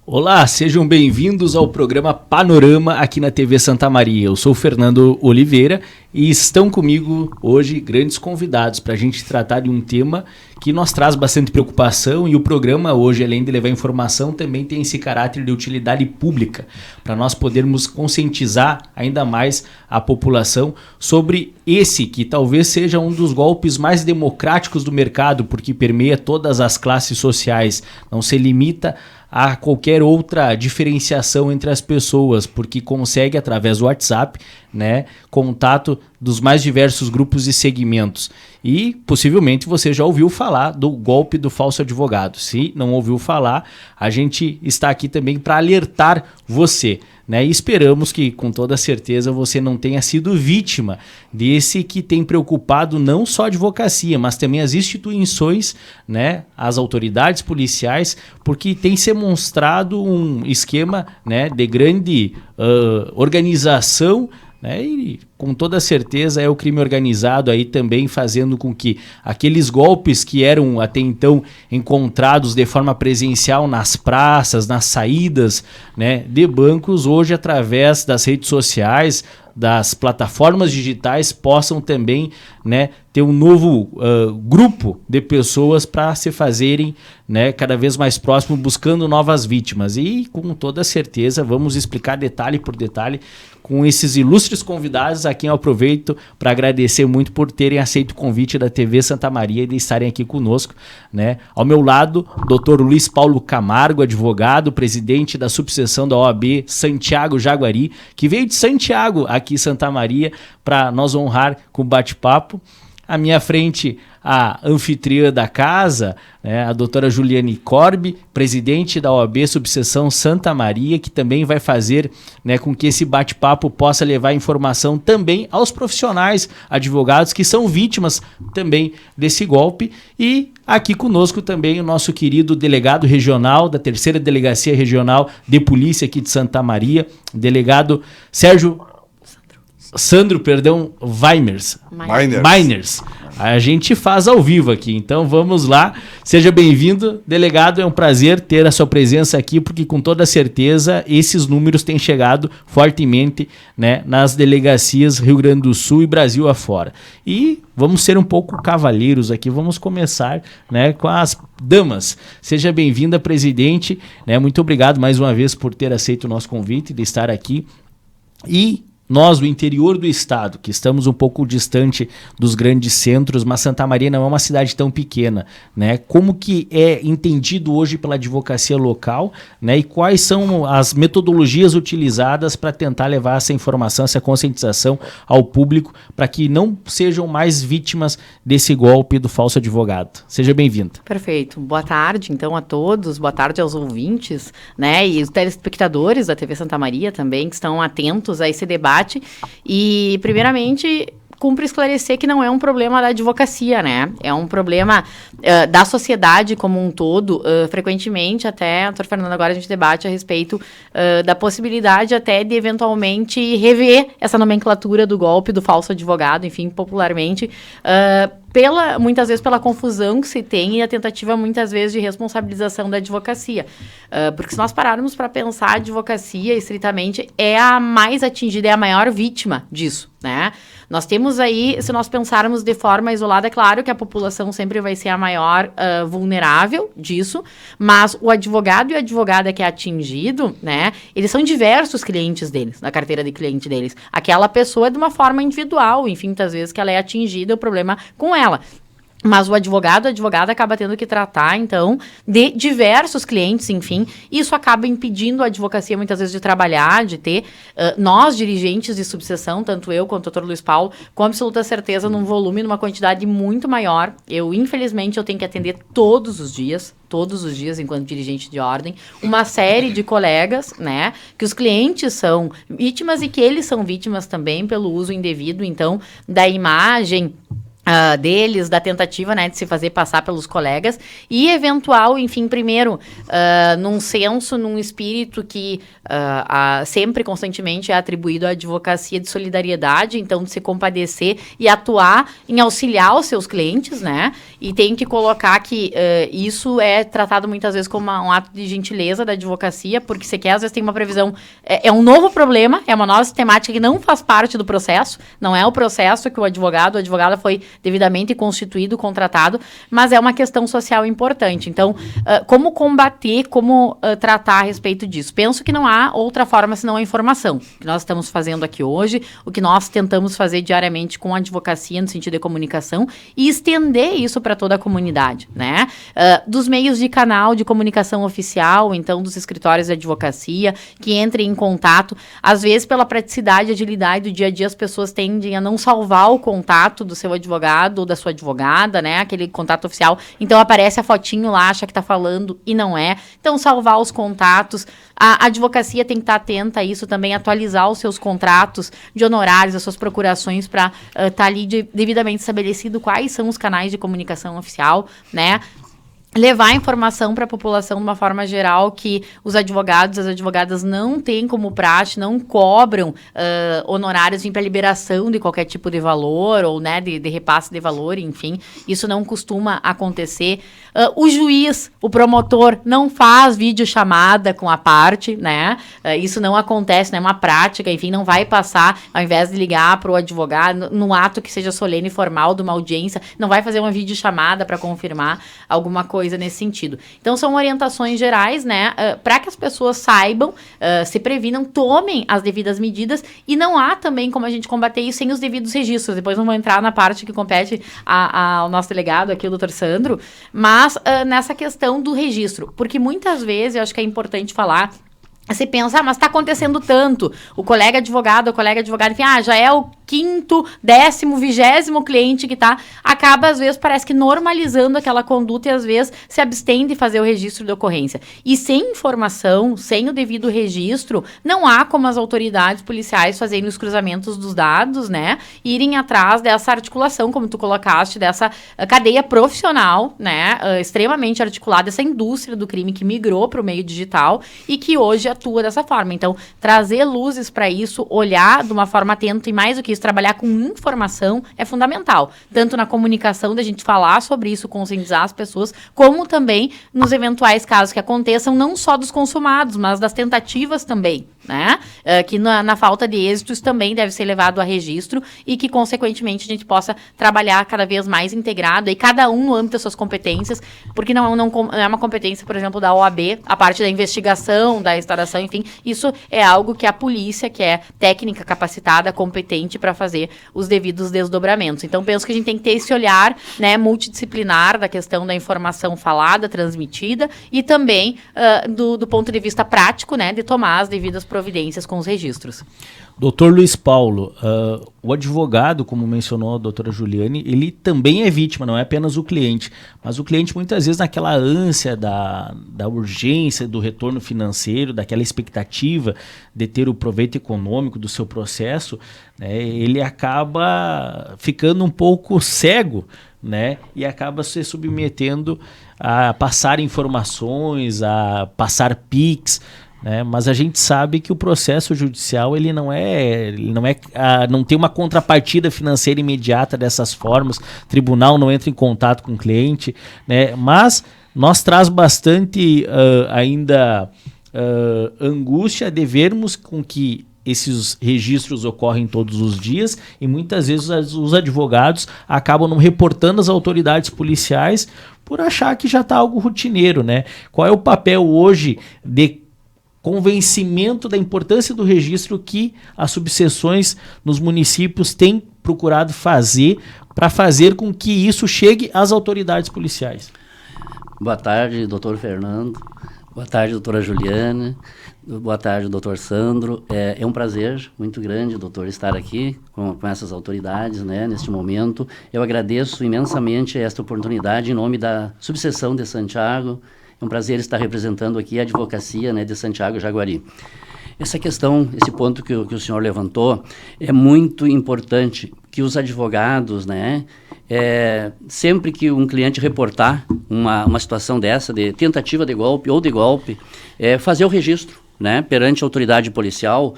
Olá, sejam bem-vindos ao programa Panorama aqui na TV Santa Maria. Eu sou o Fernando Oliveira e estão comigo hoje grandes convidados para a gente tratar de um tema que nos traz bastante preocupação, e o programa hoje, além de levar informação, também tem esse caráter de utilidade pública, para nós podermos conscientizar ainda mais a população sobre esse que talvez seja um dos golpes mais democráticos do mercado, porque permeia todas as classes sociais, não se limita a qualquer outra diferenciação entre as pessoas, porque consegue, através do WhatsApp, contato dos mais diversos grupos e segmentos. E possivelmente você já ouviu falar do golpe do falso advogado. Se não ouviu falar, a gente está aqui também para alertar você. E esperamos que, com toda certeza, você não tenha sido vítima desse que tem preocupado não só a advocacia, mas também as instituições, as autoridades policiais, porque tem se demonstrado um esquema de grande organização, e com toda certeza é o crime organizado aí também fazendo com que aqueles golpes que eram até então encontrados de forma presencial nas praças, nas saídas de bancos, hoje através das redes sociais, das plataformas digitais, possam também ter um novo grupo de pessoas para se fazerem cada vez mais próximo, buscando novas vítimas. E com toda certeza vamos explicar detalhe por detalhe com esses ilustres convidados, a quem eu aproveito para agradecer muito por terem aceito o convite da TV Santa Maria e de estarem aqui conosco. Ao meu lado, Dr. Luiz Paulo Camargo, advogado, presidente da subseção da OAB Santiago Jaguari, que veio de Santiago, aqui em Santa Maria, para nos honrar com o bate-papo. À minha frente, a anfitriã da casa, a doutora Juliane Corbi, presidente da OAB Subseção Santa Maria, que também vai fazer com que esse bate-papo possa levar informação também aos profissionais advogados que são vítimas também desse golpe. E aqui conosco também o nosso querido delegado regional da 3ª Delegacia Regional de Polícia aqui de Santa Maria, delegado Sandro Weimers. A gente faz ao vivo aqui, então vamos lá. Seja bem-vindo, delegado, é um prazer ter a sua presença aqui, porque com toda certeza esses números têm chegado fortemente nas delegacias Rio Grande do Sul e Brasil afora. E vamos ser um pouco cavalheiros aqui, vamos começar com as damas. Seja bem-vinda, presidente, muito obrigado mais uma vez por ter aceito o nosso convite de estar aqui. E nós, do interior do estado, que estamos um pouco distante dos grandes centros, mas Santa Maria não é uma cidade tão pequena, Como que é entendido hoje pela advocacia local, e quais são as metodologias utilizadas para tentar levar essa informação, essa conscientização ao público, para que não sejam mais vítimas desse golpe do falso advogado? Seja bem-vinda. Perfeito. Boa tarde, então, a todos. Boa tarde aos ouvintes, e os telespectadores da TV Santa Maria também, que estão atentos a esse debate. E, primeiramente, cumpre esclarecer que não é um problema da advocacia, É um problema da sociedade como um todo. Frequentemente, até, doutor Fernando, agora a gente debate a respeito da possibilidade até de, eventualmente, rever essa nomenclatura do golpe do falso advogado, enfim, popularmente, muitas vezes pela confusão que se tem e a tentativa, muitas vezes, de responsabilização da advocacia. Porque se nós pararmos para pensar, a advocacia, estritamente, é a mais atingida, é a maior vítima disso, Nós temos aí, se nós pensarmos de forma isolada, é claro que a população sempre vai ser a maior vulnerável disso, mas o advogado e a advogada que é atingido, eles são diversos clientes deles, na carteira de cliente deles. Aquela pessoa é de uma forma individual, enfim, muitas vezes que ela é atingida, o problema com ela. Mas o advogado, a advogada acaba tendo que tratar, então, de diversos clientes, enfim. Isso acaba impedindo a advocacia, muitas vezes, de trabalhar, de ter nós, dirigentes de subseção, tanto eu quanto o doutor Luiz Paulo, com absoluta certeza, num volume, numa quantidade muito maior. Infelizmente, eu tenho que atender todos os dias, enquanto dirigente de ordem, uma série de colegas, né, que os clientes são vítimas e que eles são vítimas também pelo uso indevido, então, da imagem deles, da tentativa, né, de se fazer passar pelos colegas e eventual, enfim, primeiro, num senso, num espírito que sempre, constantemente, é atribuído à advocacia de solidariedade, então, de se compadecer e atuar em auxiliar os seus clientes, né, e tem que colocar que isso é tratado muitas vezes como um ato de gentileza da advocacia, porque você quer, às vezes, tem uma previsão, é um novo problema, é uma nova sistemática que não faz parte do processo, não é o processo que a advogada foi devidamente constituído, contratado, mas é uma questão social importante. Então, como combater, como tratar a respeito disso? Penso que não há outra forma senão a informação. O que nós estamos fazendo aqui hoje, o que nós tentamos fazer diariamente com a advocacia no sentido de comunicação e estender isso para toda a comunidade, né? Dos meios de canal de comunicação oficial, então dos escritórios de advocacia, que entrem em contato. Às vezes, pela praticidade e agilidade do dia a dia, as pessoas tendem a não salvar o contato do seu advogado ou da sua advogada, né? Aquele contato oficial. Então, aparece a fotinho lá, acha que tá falando e não é. Então, salvar os contatos. A advocacia tem que estar atenta a isso também, atualizar os seus contratos de honorários, as suas procurações para estar ali devidamente estabelecido quais são os canais de comunicação oficial, né? Levar a informação para a população de uma forma geral que os advogados, as advogadas não têm como praxe, não cobram honorários para liberação de qualquer tipo de valor ou, né, de repasse de valor, enfim, isso não costuma acontecer. O juiz, o promotor, não faz videochamada com a parte, né, isso não acontece, não é uma prática, enfim, não vai passar, ao invés de ligar para o advogado, no ato que seja solene e formal de uma audiência, não vai fazer uma videochamada para confirmar alguma coisa nesse sentido. Então, são orientações gerais, né, para que as pessoas saibam, se previnam, tomem as devidas medidas e não há também como a gente combater isso sem os devidos registros. Depois não vou entrar na parte que compete ao nosso delegado aqui, o doutor Sandro, mas nessa questão do registro, porque muitas vezes, eu acho que é importante falar, você pensa, mas está acontecendo tanto, o colega advogado, enfim, já é o 5º, 10º, 20º cliente que acaba, às vezes, parece que normalizando aquela conduta e, às vezes, se abstém de fazer o registro de ocorrência. E sem informação, sem o devido registro, não há como as autoridades policiais fazerem os cruzamentos dos dados, né, irem atrás dessa articulação, como tu colocaste, dessa cadeia profissional, né, extremamente articulada, essa indústria do crime que migrou para o meio digital e que hoje atua dessa forma. Então, trazer luzes para isso, olhar de uma forma atenta e, mais do que isso, trabalhar com informação é fundamental. Tanto na comunicação, da gente falar sobre isso, conscientizar as pessoas, como também nos eventuais casos que aconteçam, não só dos consumados, mas das tentativas também, né? Que na falta de êxitos também deve ser levado a registro e que, consequentemente, a gente possa trabalhar cada vez mais integrado, e cada um no âmbito das suas competências, porque não é uma competência, por exemplo, da OAB, a parte da investigação, da restauração, enfim, isso é algo que a polícia, que é técnica capacitada, competente para fazer os devidos desdobramentos. Então, penso que a gente tem que ter esse olhar, né, multidisciplinar da questão da informação falada, transmitida, e também do ponto de vista prático, né, de tomar as devidas providências com os registros. Doutor Luiz Paulo, o advogado, como mencionou a doutora Juliane, ele também é vítima, não é apenas o cliente, mas o cliente muitas vezes naquela ânsia da urgência, do retorno financeiro, daquela expectativa de ter o proveito econômico do seu processo, né, ele acaba ficando um pouco cego, né, e acaba se submetendo a passar informações, a passar PIX, né? Mas a gente sabe que o processo judicial não tem uma contrapartida financeira imediata dessas formas, o tribunal não entra em contato com o cliente, né? Mas nós traz bastante ainda angústia de vermos com que esses registros ocorrem todos os dias e muitas vezes os advogados acabam não reportando às autoridades policiais por achar que já está algo rotineiro, né? Qual é o papel hoje de convencimento da importância do registro que as subseções nos municípios têm procurado fazer para fazer com que isso chegue às autoridades policiais? Boa tarde, doutor Fernando. Boa tarde, doutora Juliana. Boa tarde, doutor Sandro. É um prazer muito grande, doutor, estar aqui com essas autoridades, né, neste momento. Eu agradeço imensamente esta oportunidade em nome da subseção de Santiago. É um prazer estar representando aqui a advocacia, né, de Santiago Jaguari. Essa questão, esse ponto que o senhor levantou, é muito importante que os advogados, né, sempre que um cliente reportar uma situação dessa, de tentativa de golpe ou de golpe, fazer o registro, né, perante a autoridade policial,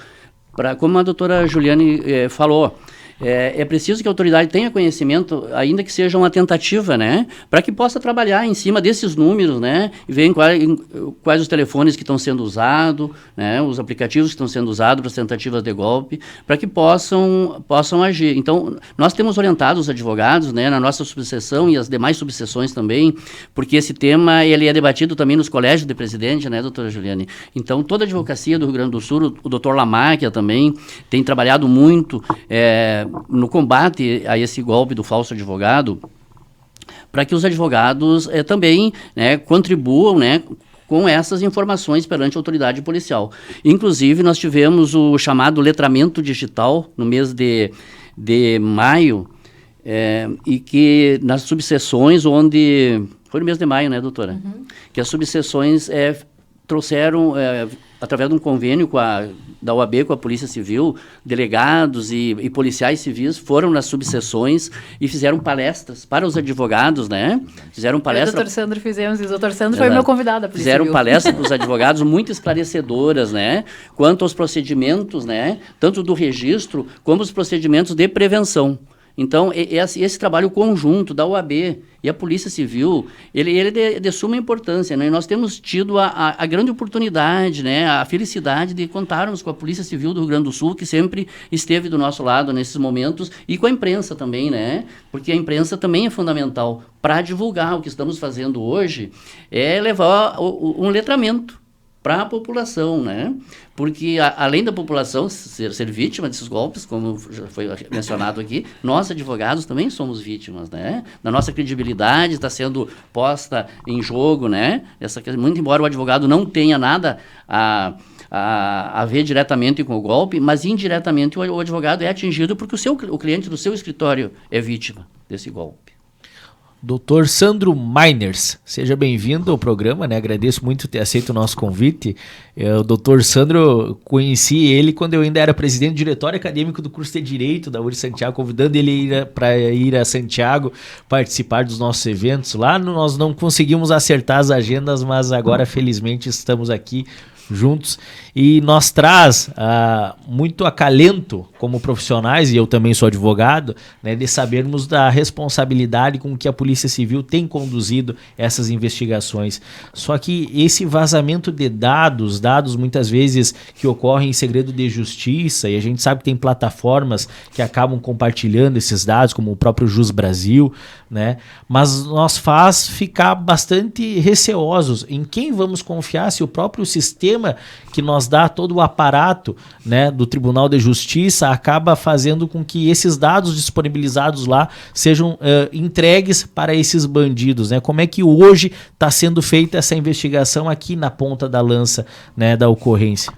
como a doutora Juliane falou, é preciso que a autoridade tenha conhecimento, ainda que seja uma tentativa, né, para que possa trabalhar em cima desses números, né, e ver quais os telefones que estão sendo usados, né, os aplicativos que estão sendo usados para as tentativas de golpe, para que possam agir. Então, nós temos orientado os advogados, né, na nossa subseção e as demais subseções também, porque esse tema ele é debatido também nos colégios de presidente, né, doutora Juliane? Então, toda a advocacia do Rio Grande do Sul, o doutor Lamáquia também tem trabalhado muito no combate a esse golpe do falso advogado, para que os advogados também, né, contribuam, né, com essas informações perante a autoridade policial. Inclusive, nós tivemos o chamado letramento digital no mês de maio, e que nas subseções onde... Foi no mês de maio, né, doutora? Uhum. Que as subseções trouxeram, através de um convênio da OAB com a Polícia Civil, delegados e policiais civis foram nas subseções e fizeram palestras para os advogados, né? Fizeram palestras... O doutor Sandro fizemos, e o doutor Sandro foi meu convidado da Polícia Fizeram Civil. palestras para os advogados muito esclarecedoras, né? Quanto aos procedimentos, né? Tanto do registro, como os procedimentos de prevenção. Então, esse trabalho conjunto da OAB e a Polícia Civil, ele é de suma importância, né? E nós temos tido a grande oportunidade, né? A felicidade de contarmos com a Polícia Civil do Rio Grande do Sul, que sempre esteve do nosso lado nesses momentos, e com a imprensa também, né? Porque a imprensa também é fundamental para divulgar o que estamos fazendo hoje, levar um letramento para a população, né? Porque além da população ser vítima desses golpes, como já foi mencionado aqui, nós advogados também somos vítimas, né? Da nossa credibilidade está sendo posta em jogo, né? Muito embora o advogado não tenha nada a ver diretamente com o golpe, mas indiretamente o advogado é atingido porque o cliente do seu escritório é vítima desse golpe. Dr. Sandro Meiners, seja bem-vindo ao programa, né? Agradeço muito ter aceito o nosso convite. O Dr. Sandro, conheci ele quando eu ainda era presidente do diretório acadêmico do curso de Direito da URI Santiago, convidando ele para ir a Santiago participar dos nossos eventos. Lá nós não conseguimos acertar as agendas, mas agora felizmente estamos aqui juntos, e nos traz muito acalento como profissionais, e eu também sou advogado, né, de sabermos da responsabilidade com que a Polícia Civil tem conduzido essas investigações. Só que esse vazamento de dados muitas vezes que ocorrem em segredo de justiça, e a gente sabe que tem plataformas que acabam compartilhando esses dados, como o próprio Jus Brasil, né, mas nos faz ficar bastante receosos em quem vamos confiar, se o próprio sistema que nos dá todo o aparato, né, do Tribunal de Justiça acaba fazendo com que esses dados disponibilizados lá sejam entregues para esses bandidos, né? Como é que hoje está sendo feita essa investigação aqui na ponta da lança, né, da ocorrência?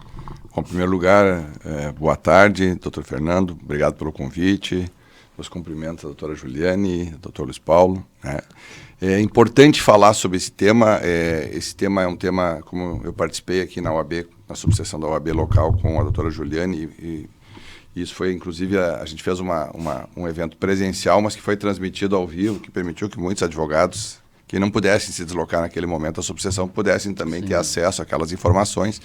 Bom, em primeiro lugar, boa tarde, doutor Fernando, obrigado pelo convite, meus cumprimentos à doutora Juliane, ao doutor Luiz Paulo, né? É importante falar sobre esse tema. Esse tema é um tema, como eu participei aqui na OAB, na subseção da OAB local com a doutora Juliane, e isso foi, inclusive, a gente fez um evento presencial, mas que foi transmitido ao vivo, que permitiu que muitos advogados que não pudessem se deslocar naquele momento à subseção pudessem também ter acesso àquelas informações.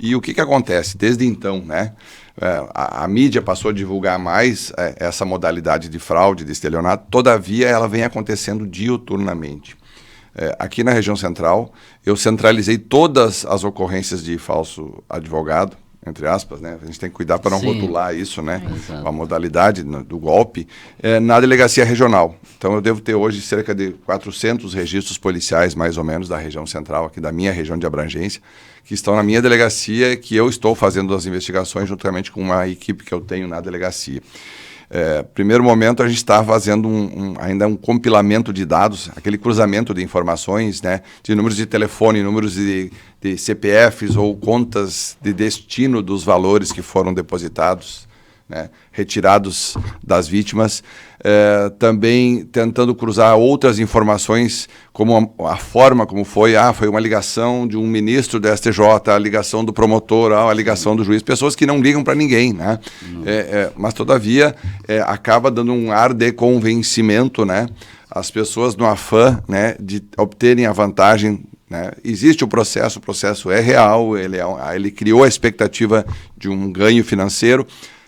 E o que acontece? Desde então, né, a mídia passou a divulgar mais essa modalidade de fraude, de estelionato, todavia ela vem acontecendo diuturnamente. Aqui na região central, eu centralizei todas as ocorrências de falso advogado, entre aspas, né? A gente tem que cuidar para não rotular isso, né? A modalidade do golpe, na delegacia regional. Então eu devo ter hoje cerca de 400 registros policiais, mais ou menos, da região central, aqui da minha região de abrangência, que estão na minha delegacia, que eu estou fazendo as investigações juntamente com uma equipe que eu tenho na delegacia. Primeiro momento, a gente está fazendo ainda um compilamento de dados, aquele cruzamento de informações, né, de números de telefone, números de CPFs ou contas de destino dos valores que foram depositados, né, retirados das vítimas. Também tentando cruzar outras informações, como a forma como foi uma ligação de um ministro do STJ, a ligação do promotor, a ligação do juiz, pessoas que não ligam para ninguém, né? Mas, todavia, acaba dando um ar de convencimento, né? As pessoas no afã, né, de obterem a vantagem, né? Existe o processo é real, ele criou a expectativa de um ganho financeiro.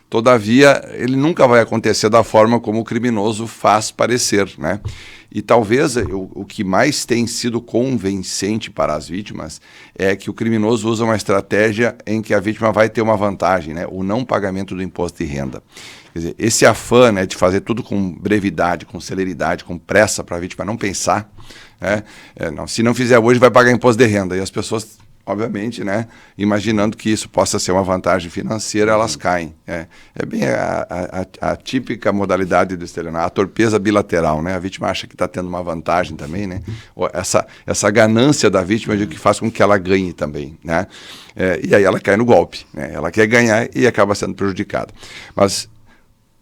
Todavia, ele nunca vai acontecer da forma como o criminoso faz parecer, né? E talvez o que mais tem sido convincente para as vítimas é que o criminoso usa uma estratégia em que a vítima vai ter uma vantagem, né? O não pagamento do imposto de renda. Quer dizer, esse afã, né, de fazer tudo com brevidade, com celeridade, com pressa para a vítima não pensar, né? Se não fizer hoje, vai pagar imposto de renda. E as pessoas, obviamente, né, imaginando que isso possa ser uma vantagem financeira, elas caem. É bem a típica modalidade do estelionato, a torpeza bilateral, né? A vítima acha que está tendo uma vantagem também, né? Essa ganância da vítima de que faz com que ela ganhe também, né? E aí ela cai no golpe, né? Ela quer ganhar e acaba sendo prejudicada. Mas,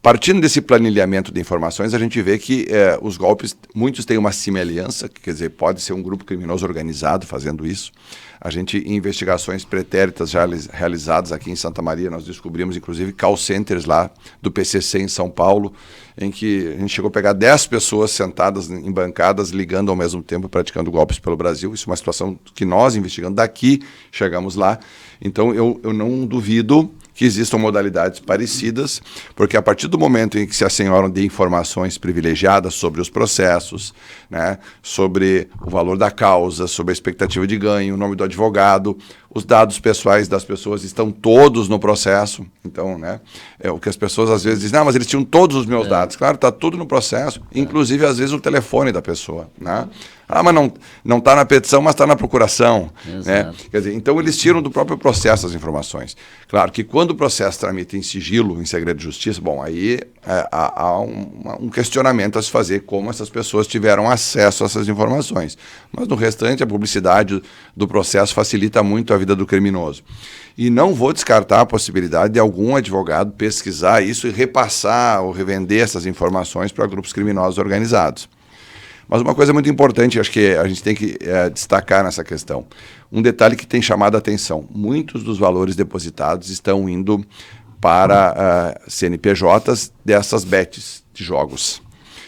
partindo desse planilhamento de informações, a gente vê que os golpes, muitos têm uma semelhança, quer dizer, pode ser um grupo criminoso organizado fazendo isso. A gente, em investigações pretéritas já realizadas aqui em Santa Maria, nós descobrimos, inclusive, call centers lá do PCC em São Paulo, em que a gente chegou a pegar 10 pessoas sentadas em bancadas, ligando ao mesmo tempo, praticando golpes pelo Brasil. Isso é uma situação que nós, investigando daqui, chegamos lá. Então, eu não duvido que existam modalidades parecidas, porque a partir do momento em que se assenhoram de informações privilegiadas sobre os processos, né, sobre o valor da causa, sobre a expectativa de ganho, o nome do advogado, os dados pessoais das pessoas estão todos no processo. Então, né, o que as pessoas às vezes dizem, mas eles tinham todos os meus dados. Claro, está tudo no processo, inclusive às vezes o telefone da pessoa, né? Mas não está na petição, mas está na procuração. Né? Quer dizer, então eles tiram do próprio processo as informações. Claro que quando o processo tramita em sigilo, em segredo de justiça, bom, aí há um questionamento a se fazer como essas pessoas tiveram acesso a essas informações. Mas no restante, a publicidade do processo facilita muito a vida do criminoso. E não vou descartar a possibilidade de algum advogado pesquisar isso e repassar ou revender essas informações para grupos criminosos organizados. Mas uma coisa muito importante, acho que a gente tem que destacar nessa questão, um detalhe que tem chamado a atenção. Muitos dos valores depositados estão indo para CNPJs dessas bets de jogos.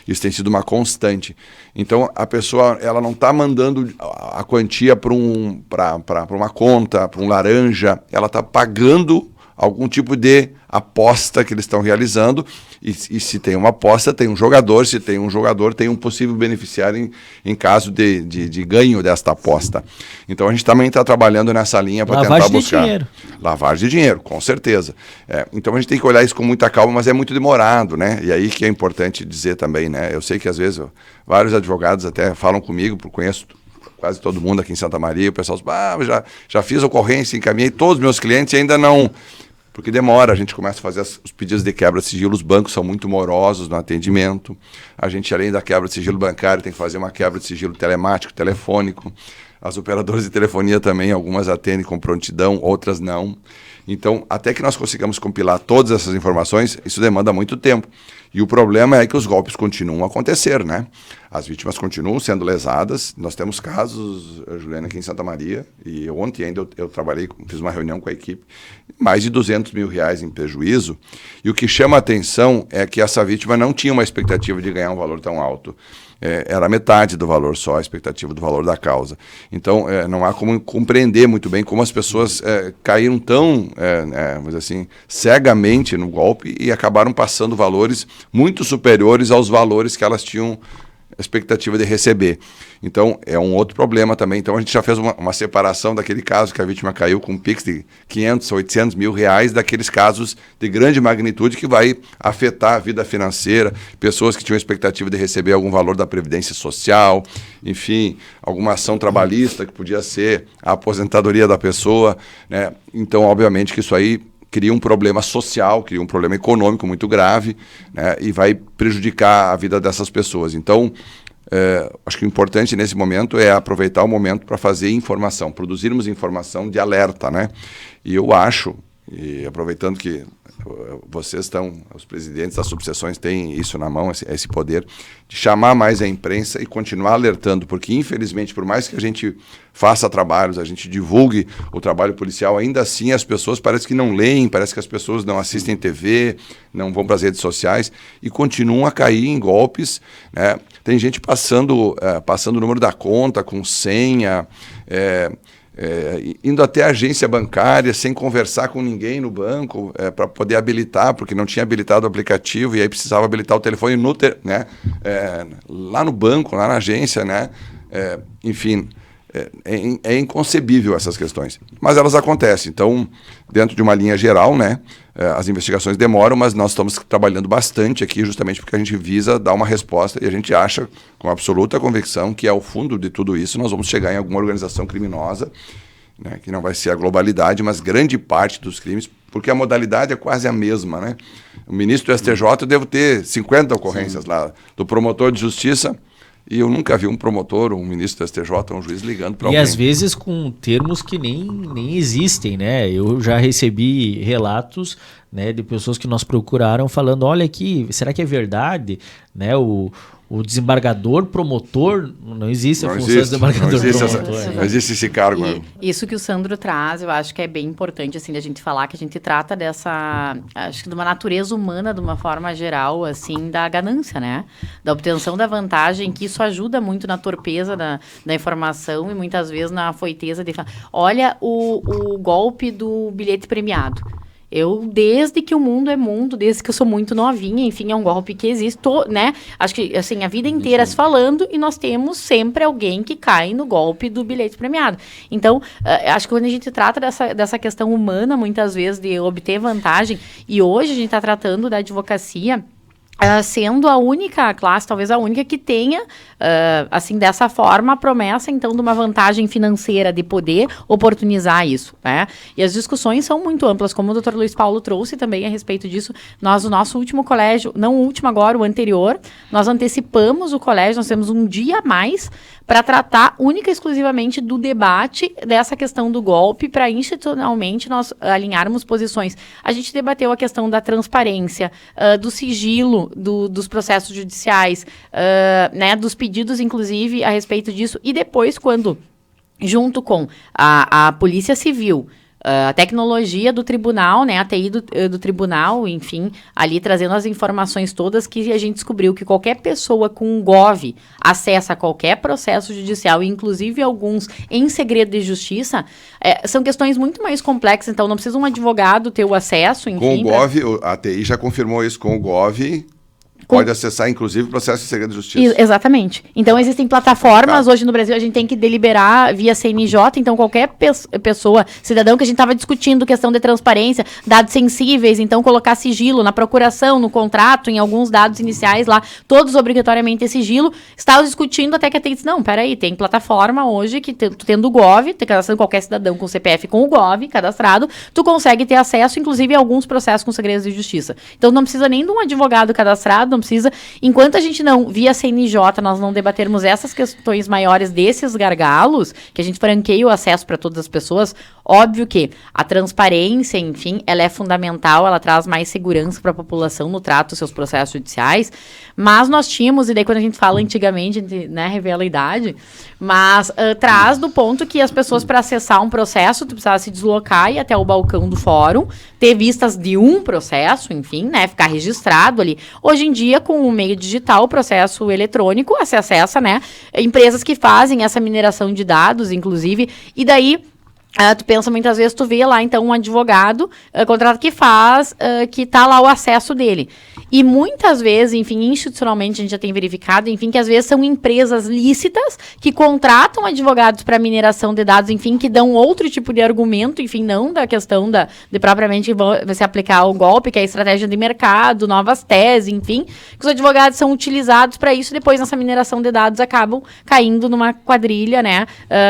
Isso tem sido uma constante. Então, a pessoa ela não está mandando a quantia para uma conta, para um laranja, ela está pagando algum tipo de aposta que eles estão realizando, e se tem uma aposta, tem um jogador, se tem um jogador, tem um possível beneficiário em caso de ganho desta aposta. Então a gente também está trabalhando nessa linha para tentar buscar. Lavagem de dinheiro. Lavagem de dinheiro, com certeza. Então a gente tem que olhar isso com muita calma, mas é muito demorado, né? E aí que é importante dizer também, né? Eu sei que às vezes vários advogados até falam comigo, conheço quase todo mundo aqui em Santa Maria, o pessoal diz, já fiz ocorrência, encaminhei todos os meus clientes e ainda não... Porque demora, a gente começa a fazer os pedidos de quebra de sigilo, os bancos são muito morosos no atendimento, a gente, além da quebra de sigilo bancário, tem que fazer uma quebra de sigilo telemático, telefônico, as operadoras de telefonia também, algumas atendem com prontidão, outras não. Então, até que nós consigamos compilar todas essas informações, isso demanda muito tempo. E o problema é que os golpes continuam a acontecer, né? As vítimas continuam sendo lesadas. Nós temos casos, Juliana, aqui em Santa Maria, e ontem ainda eu trabalhei, fiz uma reunião com a equipe, mais de R$200 mil em prejuízo, e o que chama a atenção é que essa vítima não tinha uma expectativa de ganhar um valor tão alto. Era metade do valor só, a expectativa do valor da causa. Então, não há como compreender muito bem como as pessoas caíram tão, vamos dizer assim, cegamente no golpe e acabaram passando valores muito superiores aos valores que elas tinham expectativa de receber. Então, é um outro problema também. Então, a gente já fez uma separação daquele caso que a vítima caiu com um Pix de 500, 800 mil reais, daqueles casos de grande magnitude que vai afetar a vida financeira, pessoas que tinham expectativa de receber algum valor da Previdência Social, enfim, alguma ação trabalhista que podia ser a aposentadoria da pessoa, né? Então, obviamente que isso aí cria um problema social, cria um problema econômico muito grave, né, e vai prejudicar a vida dessas pessoas. Então, acho que o importante nesse momento é aproveitar o momento para fazer informação, produzirmos informação de alerta, né? E eu acho, e aproveitando que vocês estão, os presidentes das subseções têm isso na mão, esse poder, de chamar mais a imprensa e continuar alertando, porque infelizmente, por mais que a gente faça trabalhos, a gente divulgue o trabalho policial, ainda assim as pessoas parece que não leem, parece que as pessoas não assistem TV, não vão para as redes sociais e continuam a cair em golpes, né? Tem gente passando o número da conta com senha, indo até a agência bancária sem conversar com ninguém no banco para poder habilitar, porque não tinha habilitado o aplicativo e aí precisava habilitar o telefone né? Lá no banco, lá na agência, né? Enfim, é inconcebível essas questões, mas elas acontecem. Então, dentro de uma linha geral, né? As investigações demoram, mas nós estamos trabalhando bastante aqui justamente porque a gente visa dar uma resposta e a gente acha, com absoluta convicção, que ao fundo de tudo isso nós vamos chegar em alguma organização criminosa, né, que não vai ser a globalidade, mas grande parte dos crimes, porque a modalidade é quase a mesma, né? O ministro do STJ, eu devo ter 50 ocorrências lá, do promotor de justiça, e eu nunca vi um promotor, um ministro do STJ, um juiz ligando para alguém. E às vezes com termos que nem existem, né? Eu já recebi relatos, né, de pessoas que nos procuraram falando, olha aqui, será que é verdade? Né, o desembargador promotor, não existe a função de desembargador promotor. Não existe esse cargo. Isso que o Sandro traz, eu acho que é bem importante, assim, da gente falar, que a gente trata dessa, acho que de uma natureza humana, de uma forma geral, assim, da ganância, né? Da obtenção da vantagem, que isso ajuda muito na torpeza da informação e muitas vezes na afoiteza de falar, olha o golpe do bilhete premiado. Eu, desde que o mundo é mundo, desde que eu sou muito novinha, enfim, é um golpe que existe, né? Acho que, assim, a vida inteira se falando e nós temos sempre alguém que cai no golpe do bilhete premiado. Então, acho que quando a gente trata dessa questão humana, muitas vezes, de obter vantagem, e hoje a gente está tratando da advocacia sendo a única classe, talvez a única que tenha, assim, dessa forma, a promessa, então, de uma vantagem financeira, de poder oportunizar isso, né? E as discussões são muito amplas, como o Dr. Luiz Paulo trouxe também a respeito disso. Nós, o nosso último colégio, não o último agora, o anterior, nós antecipamos o colégio, nós temos um dia a mais para tratar única e exclusivamente do debate dessa questão do golpe, para institucionalmente nós alinharmos posições. A gente debateu a questão da transparência, do sigilo dos processos judiciais, né, dos pedidos, inclusive, a respeito disso. E depois, quando, junto com a Polícia Civil, a tecnologia do tribunal, né, a TI do tribunal, enfim, ali trazendo as informações todas, que a gente descobriu que qualquer pessoa com um GOV acessa qualquer processo judicial, inclusive alguns em segredo de justiça, são questões muito mais complexas, então não precisa um advogado ter o acesso, enfim. Com o GOV, a TI já confirmou isso, com o GOV... Pode acessar, inclusive, o processo de segredo de justiça. Exatamente. Então, existem plataformas, hoje no Brasil, a gente tem que deliberar via CNJ, então qualquer pessoa, cidadão, que a gente estava discutindo questão de transparência, dados sensíveis, então colocar sigilo na procuração, no contrato, em alguns dados iniciais lá, todos obrigatoriamente sigilo, estava discutindo até que a TI disse, não, peraí, tem plataforma hoje que tendo o GOV, cadastrando qualquer cidadão com CPF com o GOV cadastrado, tu consegue ter acesso, inclusive, a alguns processos com segredos de justiça. Então, não precisa nem de um advogado cadastrado, não precisa, enquanto a gente não, via CNJ, nós não debatermos essas questões maiores desses gargalos, que a gente franqueia o acesso para todas as pessoas, óbvio que a transparência, enfim, ela é fundamental, ela traz mais segurança para a população no trato dos seus processos judiciais, mas nós tínhamos, e daí quando a gente fala antigamente, né, revela a idade, mas traz do ponto que as pessoas, para acessar um processo, tu precisava se deslocar e ir até o balcão do fórum, ter vistas de um processo, enfim, né, ficar registrado ali. Hoje em dia, com o meio digital, o processo eletrônico, se acessa, né, empresas que fazem essa mineração de dados, inclusive, e daí tu pensa, muitas vezes, tu vê lá, então, um advogado contratado que faz, que tá lá o acesso dele. E muitas vezes, enfim, institucionalmente a gente já tem verificado, enfim, que às vezes são empresas lícitas que contratam advogados para mineração de dados, enfim, que dão outro tipo de argumento, enfim, não da questão de propriamente você aplicar o golpe, que é a estratégia de mercado, novas teses, enfim, que os advogados são utilizados para isso, depois nessa mineração de dados acabam caindo numa quadrilha, né,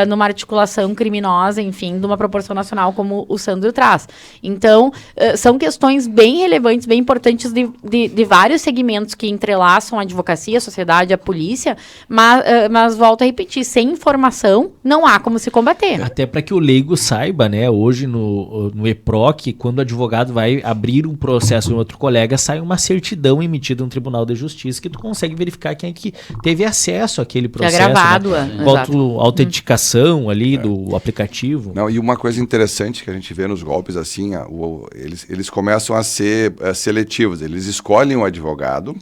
numa articulação criminosa, enfim, de uma proporção nacional como o Sandro traz. Então, são questões bem relevantes, bem importantes de vários segmentos que entrelaçam a advocacia, a sociedade, a polícia, mas volto a repetir, sem informação não há como se combater. Até para que o leigo saiba, né, hoje no EPROC, quando o advogado vai abrir um processo em outro colega, sai uma certidão emitida no Tribunal de Justiça que tu consegue verificar quem é que teve acesso àquele processo. É gravado, né? Autenticação ali do aplicativo. Não, e uma coisa interessante que a gente vê nos golpes assim, eles começam a ser seletivos, eles escolhem o advogado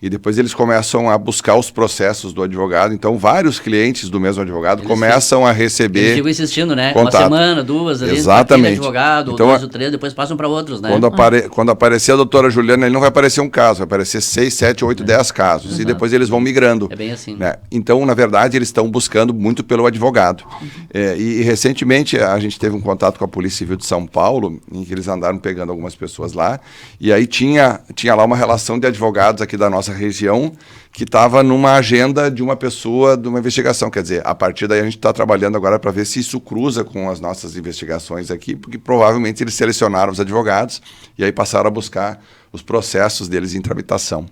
e depois eles começam a buscar os processos do advogado, então vários clientes do mesmo advogado começam a receber. Eles ficam insistindo, né? Contato. Uma semana, duas, ali, exatamente. Advogado, então, ou 2 ou 3, depois passam para outros, né? Quando aparecer a doutora Juliana, ele não vai aparecer um caso, vai aparecer 6, 7, 8, 10 casos, e depois eles vão migrando. É bem assim. Né? Então, na verdade, eles estão buscando muito pelo advogado. E recentemente a gente teve um contato com a Polícia Civil de São Paulo, em que eles andaram pegando algumas pessoas lá, e aí tinha lá uma relação de advogados aqui da nossa região que estava numa agenda de uma pessoa, de uma investigação. Quer dizer, a partir daí a gente está trabalhando agora para ver se isso cruza com as nossas investigações aqui, porque provavelmente eles selecionaram os advogados e aí passaram a buscar os processos deles em tramitação.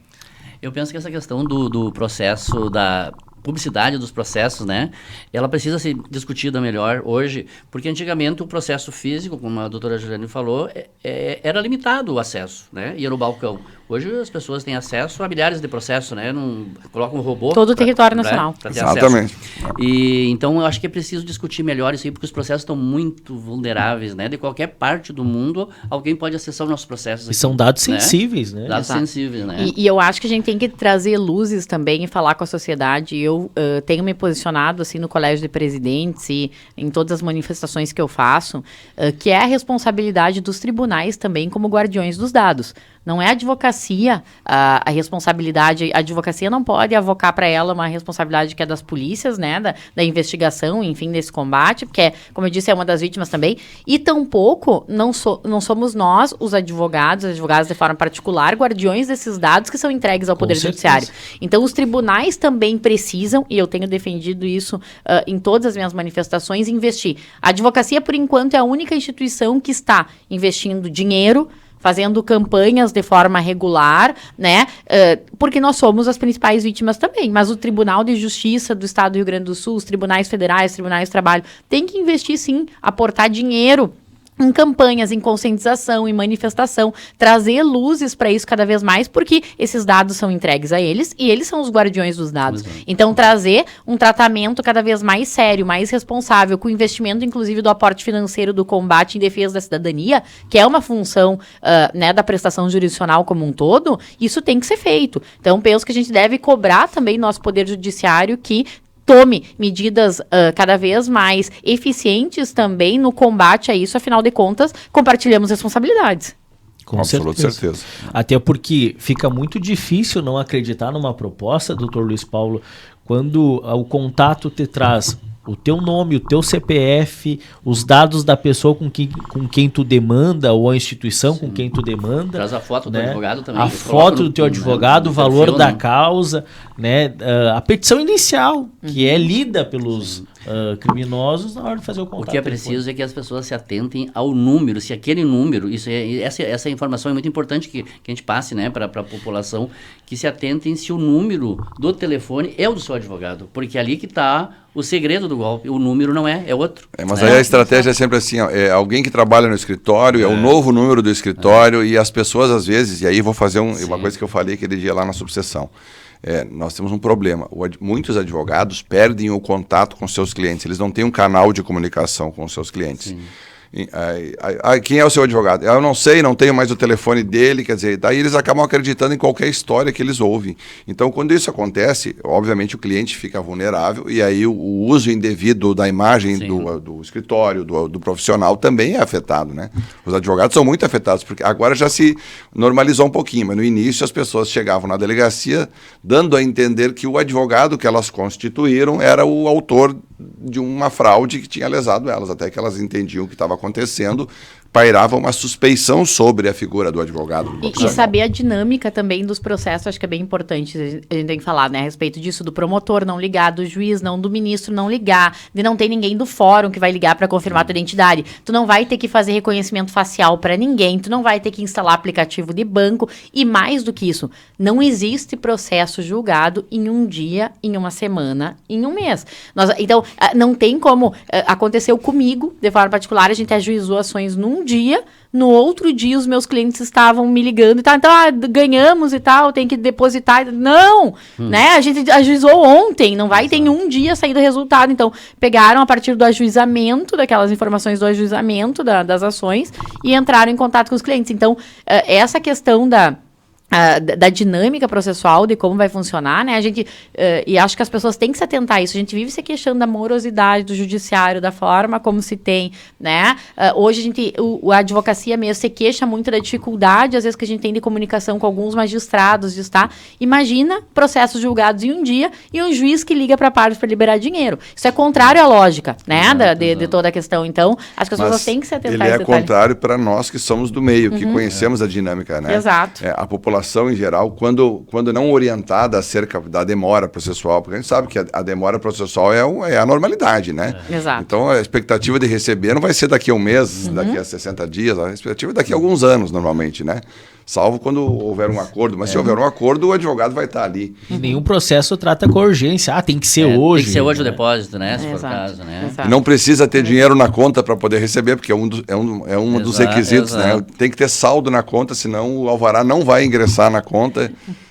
Eu penso que essa questão do processo, da publicidade dos processos, né, ela precisa ser discutida melhor hoje, porque antigamente o processo físico, como a doutora Juliane falou, era limitado o acesso, né, ia no balcão. Hoje as pessoas têm acesso a milhares de processos, né? Colocam um robô... Todo o território nacional. Pra ter exatamente. Acesso. E, então, eu acho que é preciso discutir melhor isso aí, porque os processos estão muito vulneráveis, né? De qualquer parte do mundo, alguém pode acessar os nossos processos. E são dados sensíveis, né? Dados sensíveis, né? E eu acho que a gente tem que trazer luzes também e falar com a sociedade. Eu tenho me posicionado, assim, no Colégio de Presidentes e em todas as manifestações que eu faço, que é a responsabilidade dos tribunais também como guardiões dos dados. Não é a advocacia a responsabilidade, a advocacia não pode avocar para ela uma responsabilidade que é das polícias, né, da investigação, enfim, desse combate, porque, como eu disse, é uma das vítimas também, e tampouco não somos nós, os advogados de forma particular, guardiões desses dados que são entregues ao Poder Judiciário. Então, os tribunais também precisam, e eu tenho defendido isso em todas as minhas manifestações, investir. A advocacia, por enquanto, é a única instituição que está investindo dinheiro, fazendo campanhas de forma regular, né, porque nós somos as principais vítimas também, mas o Tribunal de Justiça do Estado do Rio Grande do Sul, os tribunais federais, os tribunais de trabalho, tem que investir sim, aportar dinheiro em campanhas, em conscientização, em manifestação, trazer luzes para isso cada vez mais, porque esses dados são entregues a eles e eles são os guardiões dos dados. Então, trazer um tratamento cada vez mais sério, mais responsável, com investimento, inclusive, do aporte financeiro do combate em defesa da cidadania, que é uma função né, da prestação jurisdicional como um todo, isso tem que ser feito. Então, penso que a gente deve cobrar também nosso Poder Judiciário que tome medidas cada vez mais eficientes também no combate a isso, afinal de contas, compartilhamos responsabilidades. Com absoluta certeza. Até porque fica muito difícil não acreditar numa proposta, doutor Luiz Paulo, quando o contato te traz o teu nome, o teu CPF, os dados da pessoa com quem tu demanda, ou a instituição com quem tu demanda. Traz a foto do né? advogado também. A foto do teu advogado, o valor da causa, né? A petição inicial, que é lida pelos criminosos na hora de fazer o contato. O que é preciso é que as pessoas se atentem ao número, se aquele número, essa informação é muito importante que a gente passe, né, para a população, que se atentem se o número do telefone é o do seu advogado, porque é ali que está o segredo do golpe, o número não é outro. Mas aí a estratégia é sempre assim, ó, é alguém que trabalha no escritório, é o novo número do escritório, e as pessoas às vezes, e aí vou fazer uma coisa que eu falei aquele dia lá na subseção. Nós temos um problema. Muitos advogados perdem o contato com seus clientes. Eles não têm um canal de comunicação com seus clientes. Sim. Quem é o seu advogado? Eu não sei, não tenho mais o telefone dele, quer dizer, daí eles acabam acreditando em qualquer história que eles ouvem. Então, quando isso acontece, obviamente o cliente fica vulnerável e aí o uso indevido da imagem do escritório, do profissional também é afetado, né? Os advogados são muito afetados, porque agora já se normalizou um pouquinho, mas no início as pessoas chegavam na delegacia dando a entender que o advogado que elas constituíram era o autor de uma fraude que tinha lesado elas, até que elas entendiam o que estava acontecendo, pairava uma suspeição sobre a figura do advogado. E saber a dinâmica também dos processos, acho que é bem importante, a gente tem que falar, né, a respeito disso, do promotor não ligar, do juiz não, do ministro não ligar, de não ter ninguém do fórum que vai ligar para confirmar a tua identidade. Tu não vai ter que fazer reconhecimento facial para ninguém, tu não vai ter que instalar aplicativo de banco, e mais do que isso, não existe processo julgado em um dia, em uma semana, em um mês. Então, não tem como, aconteceu comigo, de forma particular, a gente ajuizou ações num dia, no outro dia os meus clientes estavam me ligando e tal, então ganhamos e tal, tem que depositar, não, né, a gente ajuizou ontem, não vai ter em um dia sair do resultado, então pegaram a partir do ajuizamento, daquelas informações do ajuizamento das ações e entraram em contato com os clientes. Então, essa questão da dinâmica processual, de como vai funcionar, né, a gente, e acho que as pessoas têm que se atentar a isso, a gente vive se queixando da morosidade do judiciário, da forma como se tem, né, hoje a gente, a advocacia mesmo se queixa muito da dificuldade, às vezes, que a gente tem de comunicação com alguns magistrados, imagina processos julgados em um dia e um juiz que liga para a parte para liberar dinheiro, isso é contrário à lógica, né, de toda a questão, então, acho que as pessoas têm que se atentar a isso. Ele é contrário para nós que somos do meio, que conhecemos a dinâmica, né. Exato. A população em geral, quando não orientada acerca da demora processual, porque a gente sabe que a demora processual é a normalidade, né? Exato. Então, a expectativa de receber não vai ser daqui a um mês, daqui a 60 dias, a expectativa é daqui a alguns anos, normalmente, né? Salvo quando houver um acordo, mas se houver um acordo, o advogado vai estar ali. E nenhum processo trata com urgência. Tem que ser hoje. Tem que ser hoje o depósito, né? Se for o caso, né? E não precisa ter dinheiro na conta para poder receber, porque é um dos requisitos, né? Tem que ter saldo na conta, senão o alvará não vai ingressar na conta.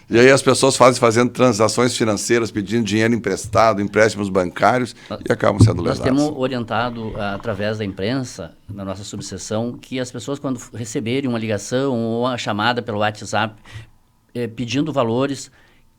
E aí as pessoas fazendo transações financeiras, pedindo dinheiro emprestado, empréstimos bancários, e acabam sendo lesadas. Nós temos orientado, através da imprensa, na nossa subseção, que as pessoas, quando receberem uma ligação ou uma chamada pelo WhatsApp, pedindo valores,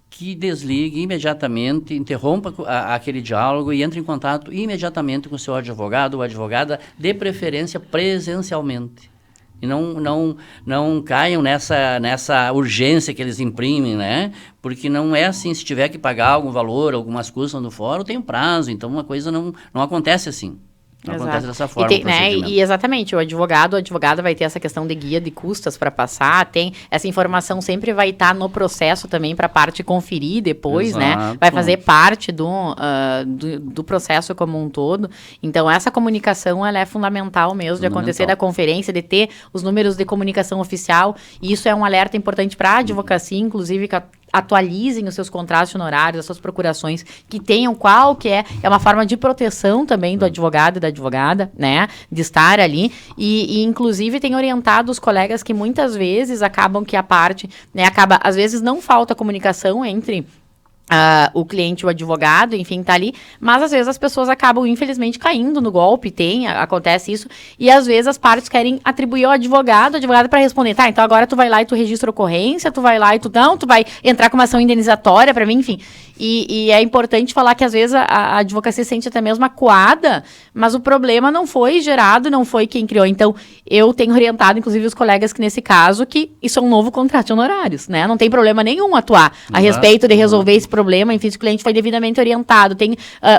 que desligue imediatamente, interrompa aquele diálogo e entre em contato imediatamente com o seu advogado ou advogada, de preferência presencialmente. E não caiam nessa urgência que eles imprimem, né? Porque não é assim, se tiver que pagar algum valor, algumas custas no fórum, tem um prazo, então uma coisa não acontece assim. Não acontece dessa forma. E exatamente, o advogado ou a advogada vai ter essa questão de guia de custas para passar, tem essa informação sempre vai estar no processo também para a parte conferir depois, né? Vai fazer parte do processo como um todo. Então, essa comunicação ela é fundamental mesmo, de acontecer da conferência, de ter os números de comunicação oficial, e isso é um alerta importante para a advocacia, inclusive, que atualizem os seus contratos honorários, as suas procurações, que tenham qual que é uma forma de proteção também do advogado e da advogada, né, de estar ali, e inclusive tem orientado os colegas que muitas vezes acabam que a parte, né, às vezes não falta comunicação entre o cliente e o advogado, enfim, tá ali, mas às vezes as pessoas acabam, infelizmente, caindo no golpe, acontece isso, e às vezes as partes querem atribuir ao advogado para responder, tá, então agora tu vai lá e tu registra ocorrência, tu vai lá e tu vai entrar com uma ação indenizatória pra mim, enfim, e é importante falar que às vezes a advocacia se sente até mesmo acuada, mas o problema não foi gerado, não foi quem criou, então eu tenho orientado, inclusive, os colegas que nesse caso, que isso é um novo contrato de honorários, né, não tem problema nenhum atuar a respeito de resolver esse problema, enfim, se o cliente foi devidamente orientado, tem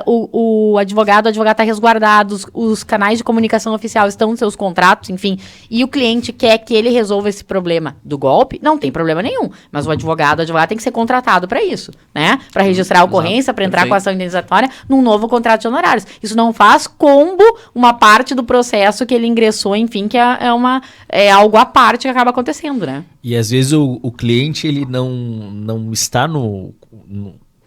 o advogado está resguardado, os canais de comunicação oficial estão nos seus contratos, enfim, e o cliente quer que ele resolva esse problema do golpe, não tem problema nenhum, mas o advogado tem que ser contratado para isso, né, para registrar a ocorrência, para entrar com a ação indenizatória num novo contrato de honorários. Isso não faz combo uma parte do processo que ele ingressou, enfim, que é algo à parte que acaba acontecendo, né. E às vezes o cliente ele não está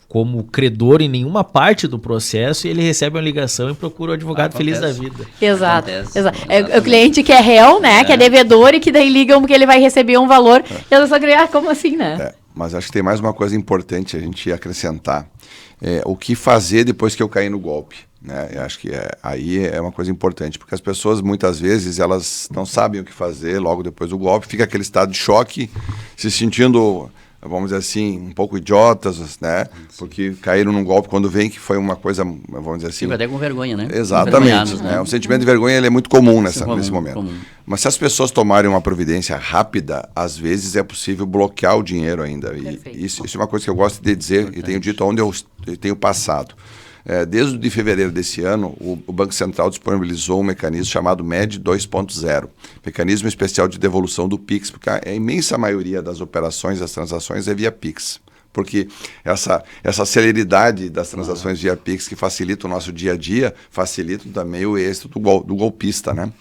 como credor em nenhuma parte do processo e ele recebe uma ligação e procura o advogado feliz da vida. Exato. É o cliente que é réu, né, que é devedor e que daí ligam porque ele vai receber um valor. Eu só queria, como assim, né? Mas acho que tem mais uma coisa importante a gente acrescentar. O que fazer depois que eu caí no golpe? né? Eu acho que aí é uma coisa importante, porque as pessoas muitas vezes elas não sabem o que fazer logo depois do golpe, fica aquele estado de choque, se sentindo, vamos dizer assim, um pouco idiotas, né? Porque caíram num golpe quando vem que foi uma coisa, vamos dizer assim... Fica até com vergonha, né? Exatamente. Né? O sentimento de vergonha ele é muito comum nesse momento. Comum. Mas se as pessoas tomarem uma providência rápida, às vezes é possível bloquear o dinheiro ainda. E isso é uma coisa que eu gosto de dizer e tenho dito onde eu tenho passado. Desde de fevereiro desse ano, o Banco Central disponibilizou um mecanismo chamado MED 2.0, Mecanismo Especial de Devolução do PIX, porque a imensa maioria das operações, das transações é via PIX. Porque essa celeridade das transações via PIX que facilita o nosso dia a dia, facilita também o êxito do golpista, né?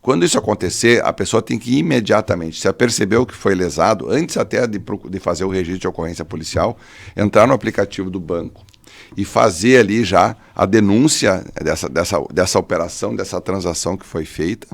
Quando isso acontecer, a pessoa tem que imediatamente, se apercebeu que foi lesado, antes até de fazer o registro de ocorrência policial, entrar no aplicativo do banco e fazer ali já a denúncia dessa operação, dessa transação que foi feita,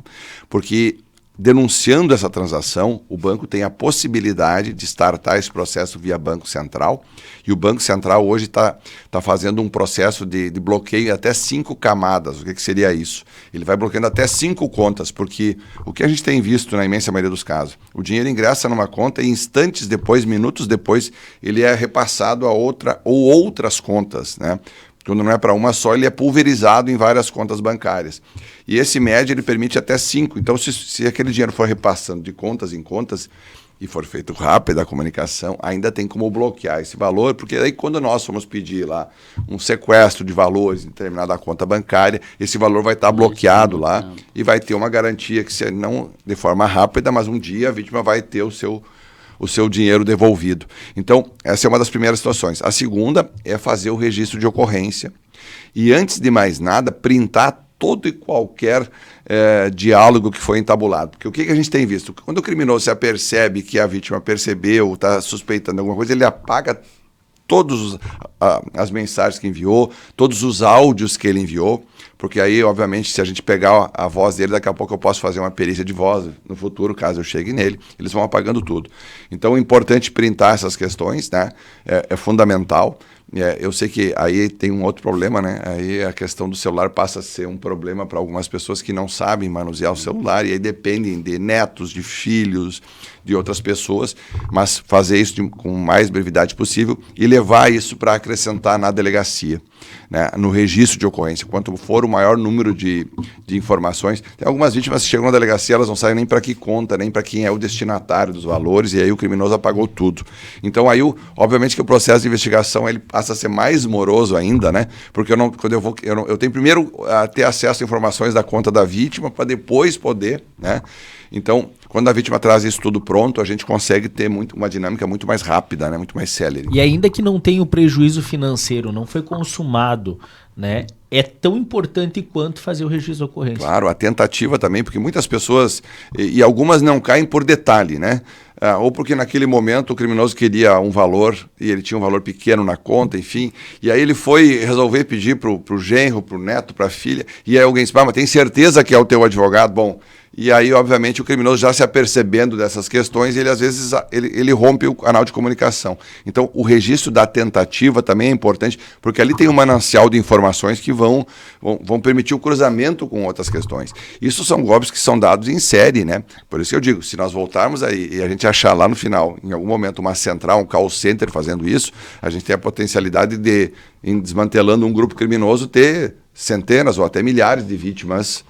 porque denunciando essa transação, o banco tem a possibilidade de startar esse processo via Banco Central, e o Banco Central hoje está fazendo um processo de bloqueio em até 5 camadas. O que seria isso? Ele vai bloqueando até 5 contas, porque o que a gente tem visto na imensa maioria dos casos, o dinheiro ingressa numa conta e instantes depois, minutos depois, ele é repassado a outra ou outras contas, né? Quando não é para uma só, ele é pulverizado em várias contas bancárias. E esse MED ele permite até 5. Então, se aquele dinheiro for repassando de contas em contas e for feito rápido a comunicação, ainda tem como bloquear esse valor, porque aí quando nós formos pedir lá um sequestro de valores em determinada conta bancária, esse valor vai estar bloqueado lá e vai ter uma garantia que, se não de forma rápida, mas um dia a vítima vai ter o seu dinheiro devolvido. Então, essa é uma das primeiras situações. A segunda é fazer o registro de ocorrência e, antes de mais nada, printar todo e qualquer diálogo que foi entabulado. Porque o que a gente tem visto? Quando o criminoso se apercebe que a vítima percebeu, está suspeitando alguma coisa, ele apaga todas as mensagens que enviou, todos os áudios que ele enviou, porque aí, obviamente, se a gente pegar a voz dele, daqui a pouco eu posso fazer uma perícia de voz no futuro, caso eu chegue nele, eles vão apagando tudo. Então é importante printar essas questões, né? É fundamental. Eu sei que aí tem um outro problema, né? Aí a questão do celular passa a ser um problema para algumas pessoas que não sabem manusear o celular e aí dependem de netos, de filhos, de outras pessoas, mas fazer isso com mais brevidade possível e levar isso para acrescentar na delegacia, né? No registro de ocorrência. Quanto for o maior número de informações, tem algumas vítimas que chegam na delegacia, elas não sabem nem para que conta, nem para quem é o destinatário dos valores, e aí o criminoso apagou tudo. Então aí, obviamente que o processo de investigação ele passa a ser mais moroso ainda, né? Porque eu tenho primeiro a ter acesso a informações da conta da vítima para depois poder, né? Então, quando a vítima traz isso tudo pronto, a gente consegue ter uma dinâmica muito mais rápida, né? Muito mais célere. E ainda que não tenha o prejuízo financeiro, não foi consumado, né? É tão importante quanto fazer o registro de ocorrência. Claro, a tentativa também, porque muitas pessoas, e algumas não caem por detalhe, né? Ou porque naquele momento o criminoso queria um valor e ele tinha um valor pequeno na conta, enfim, e aí ele foi resolver pedir para o genro, para o neto, para a filha, e aí alguém disse, mas tem certeza que é o teu advogado? Bom, e aí, obviamente, o criminoso já se apercebendo dessas questões, ele às vezes ele rompe o canal de comunicação. Então, o registro da tentativa também é importante, porque ali tem um manancial de informações que vão permitir o cruzamento com outras questões. Isso são golpes que são dados em série, né? Por isso que eu digo, se nós voltarmos aí e a gente achar lá no final, em algum momento, uma central, um call center fazendo isso, a gente tem a potencialidade de, em desmantelando um grupo criminoso, ter centenas ou até milhares de vítimas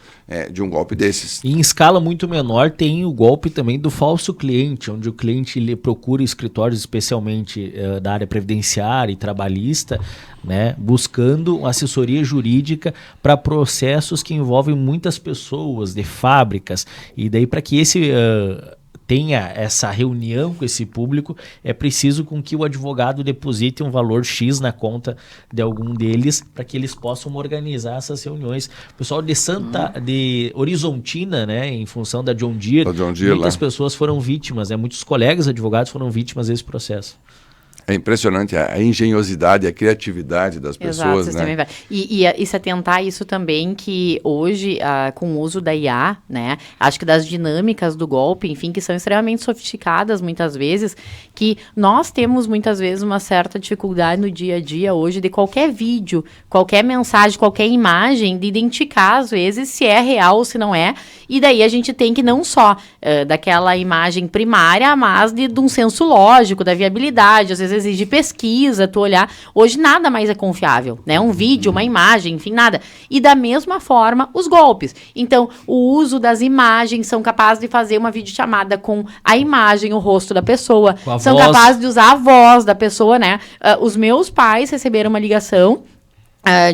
de um golpe desses. E em escala muito menor tem o golpe também do falso cliente, onde o cliente ele procura escritórios especialmente da área previdenciária e trabalhista, né, buscando assessoria jurídica para processos que envolvem muitas pessoas, de fábricas, e daí para que esse tenha essa reunião com esse público, é preciso com que o advogado deposite um valor X na conta de algum deles para que eles possam organizar essas reuniões. O pessoal de Horizontina, né, em função da John Deere, muitas pessoas foram vítimas, né, muitos colegas advogados foram vítimas desse processo. É impressionante a engenhosidade, a criatividade das pessoas, Exato, né? E se atentar a isso também, que hoje, com o uso da IA, né, acho que das dinâmicas do golpe, enfim, que são extremamente sofisticadas muitas vezes, que nós temos muitas vezes uma certa dificuldade no dia a dia hoje de qualquer vídeo, qualquer mensagem, qualquer imagem, de identificar às vezes se é real ou se não é, e daí a gente tem que não só daquela imagem primária, mas de um senso lógico, da viabilidade, às vezes exige pesquisa, tu olhar. Hoje nada mais é confiável, né? Um vídeo, uma imagem, enfim, nada. E da mesma forma, os golpes. Então, o uso das imagens, são capazes de fazer uma videochamada com a imagem, o rosto da pessoa. São capazes de usar a voz da pessoa, né? Os meus pais receberam uma ligação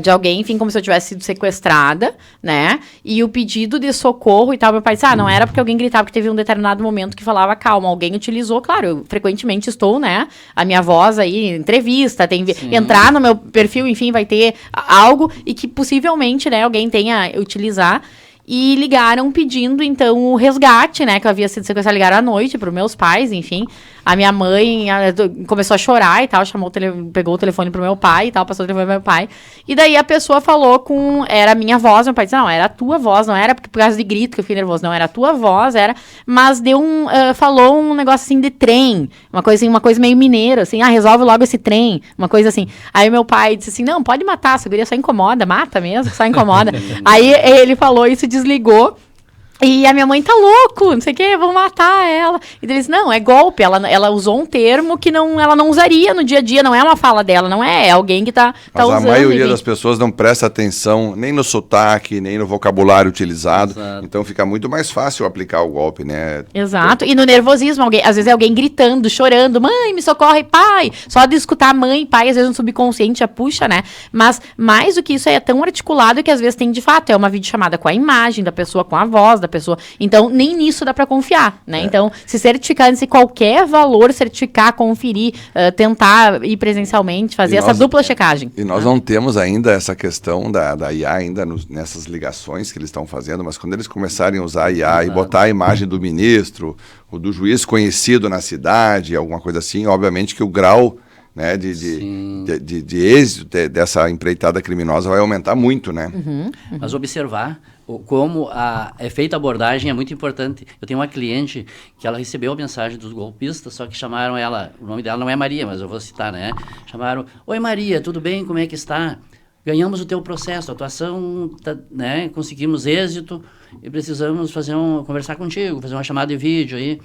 de alguém, enfim, como se eu tivesse sido sequestrada, né, e o pedido de socorro e tal, meu pai disse, não era porque alguém gritava, porque teve um determinado momento que falava calma, alguém utilizou, claro, eu frequentemente estou, né, a minha voz aí, entrevista, entrar no meu perfil, enfim, vai ter algo, e que possivelmente, né, alguém tenha utilizar, e ligaram pedindo, então, o resgate, né, que eu havia sido sequestrada, ligaram à noite para os meus pais, enfim. A minha mãe começou a chorar e tal, pegou o telefone pro meu pai e tal, passou o telefone pro meu pai. E daí a pessoa falou era a minha voz, meu pai disse, não, era a tua voz, não era por causa de grito que eu fiquei nervoso, não, era a tua voz, mas falou um negócio assim de trem, uma coisa meio mineira, assim, resolve logo esse trem, uma coisa assim. Aí meu pai disse assim, não, pode matar, essa guria só incomoda, mata mesmo, só incomoda. Aí ele falou isso, desligou. E a minha mãe tá louco, não sei o que, vão matar ela. E eles, não, é golpe. Ela usou um termo que ela não usaria no dia a dia, não é uma fala dela, não é alguém que tá usando. Mas a maioria das pessoas não presta atenção nem no sotaque, nem no vocabulário utilizado. Exato. Então fica muito mais fácil aplicar o golpe, né? Exato, e no nervosismo, às vezes é alguém gritando, chorando, mãe, me socorre, pai. Só de escutar mãe e pai, às vezes no subconsciente já puxa, né? Mas mais do que isso, é tão articulado que às vezes tem de fato, é uma videochamada com a imagem da pessoa, com a voz da pessoa. Então, nem nisso dá para confiar, né? Então, se certificar, se qualquer valor certificar, conferir, tentar ir presencialmente, fazer essa dupla checagem. E nós não temos ainda essa questão da IA ainda nessas ligações que eles estão fazendo, mas quando eles começarem a usar a IA e botar a imagem do ministro, ou do juiz conhecido na cidade, alguma coisa assim, obviamente que o grau, né, de êxito dessa empreitada criminosa vai aumentar muito, né? Mas observar como é feita a abordagem é muito importante. Eu tenho uma cliente que ela recebeu a mensagem dos golpistas, só que chamaram ela, o nome dela não é Maria, mas eu vou citar, né? Chamaram, oi Maria, tudo bem, como é que está? Ganhamos o teu processo, a atuação, né? Conseguimos êxito e precisamos conversar contigo, fazer uma chamada de vídeo aí.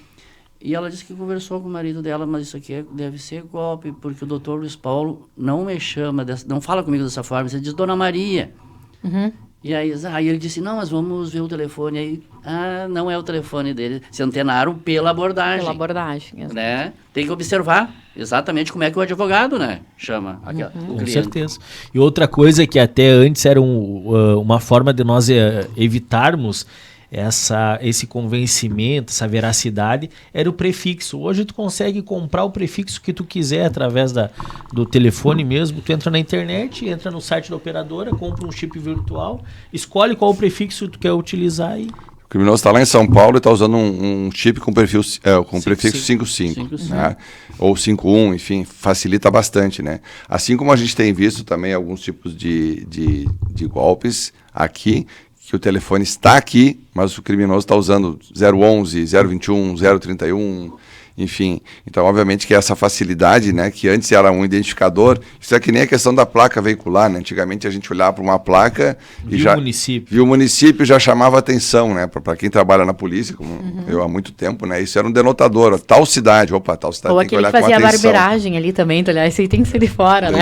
E ela disse que conversou com o marido dela, mas isso aqui deve ser golpe, porque o doutor Luiz Paulo não me chama, não fala comigo dessa forma, você diz Dona Maria. E aí ele disse, não, mas vamos ver o telefone. Aí, não é o telefone dele. Se antenaram pela abordagem. Pela abordagem, né? Tem que observar exatamente como é que o advogado, né, chama o cliente. Com certeza. E outra coisa que até antes era uma forma de nós evitarmos esse convencimento, essa veracidade, era o prefixo. Hoje tu consegue comprar o prefixo que tu quiser através do telefone mesmo. Tu entra na internet, entra no site da operadora, compra um chip virtual, escolhe qual o prefixo tu quer utilizar e... O criminoso está lá em São Paulo e está usando um chip com prefixo 55, né? Ou 51, enfim, facilita bastante, né? Assim como a gente tem visto também alguns tipos de golpes aqui, que o telefone está aqui, mas o criminoso está usando 011, 021, 031, enfim. Então, obviamente que essa facilidade, né, que antes era um identificador, isso é que nem a questão da placa veicular, né? Antigamente a gente olhava para uma placa e já viu o município, já chamava atenção, né? Para quem trabalha na polícia, como eu há muito tempo, né? Isso era um denotador, tal cidade tem que olhar com atenção. Ou aquele que fazia a barbeiragem ali também, tu olhar, esse aí tem que ser de fora, né?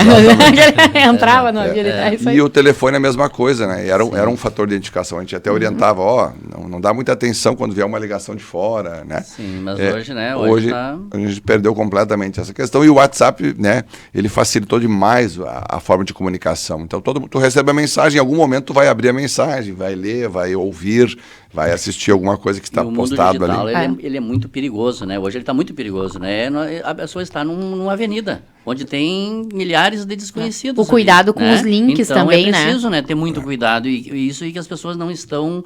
Entrava no avião, e o telefone é a mesma coisa, né? Era um fator de identificação, a gente até orientava, não dá muita atenção quando vier uma ligação de fora, né? Sim, mas hoje, né? Hoje a gente perdeu completamente essa questão. E o WhatsApp, né, ele facilitou demais a forma de comunicação. Então, tu recebe a mensagem, em algum momento tu vai abrir a mensagem, vai ler, vai ouvir, vai assistir alguma coisa que está postado digital, ali. Ele é muito perigoso, né? Hoje ele está muito perigoso, né? A pessoa está numa avenida, onde tem milhares de desconhecidos. O cuidado com os links então, também, né? É preciso, né, ter muito cuidado. E isso aí que as pessoas não estão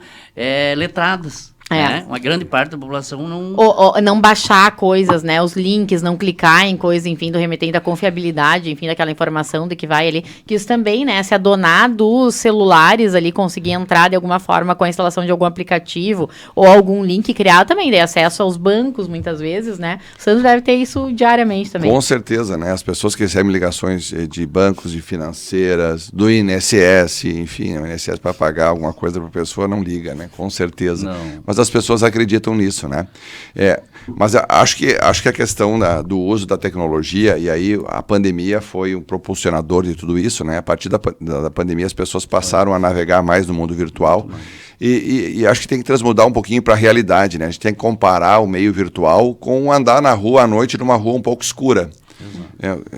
letradas. Né? Uma grande parte da população não... Ou não baixar coisas, né? Os links, não clicar em coisas, enfim, do remetente, da confiabilidade, enfim, daquela informação do que vai ali. Que isso também, né? Se adonar dos celulares ali, conseguir entrar de alguma forma com a instalação de algum aplicativo ou algum link criado, também dê acesso aos bancos, muitas vezes, né? O Sandro deve ter isso diariamente também. Com certeza, né? As pessoas que recebem ligações de bancos, de financeiras, do INSS, enfim, o INSS para pagar alguma coisa para a pessoa não liga, né? Com certeza. Não. Mas as pessoas acreditam nisso, né? Mas acho que a questão do uso da tecnologia, e aí a pandemia foi um propulsionador de tudo isso, né? A partir da pandemia as pessoas passaram a navegar mais no mundo virtual e acho que tem que transmudar um pouquinho para a realidade, né? A gente tem que comparar o meio virtual com andar na rua à noite numa rua um pouco escura.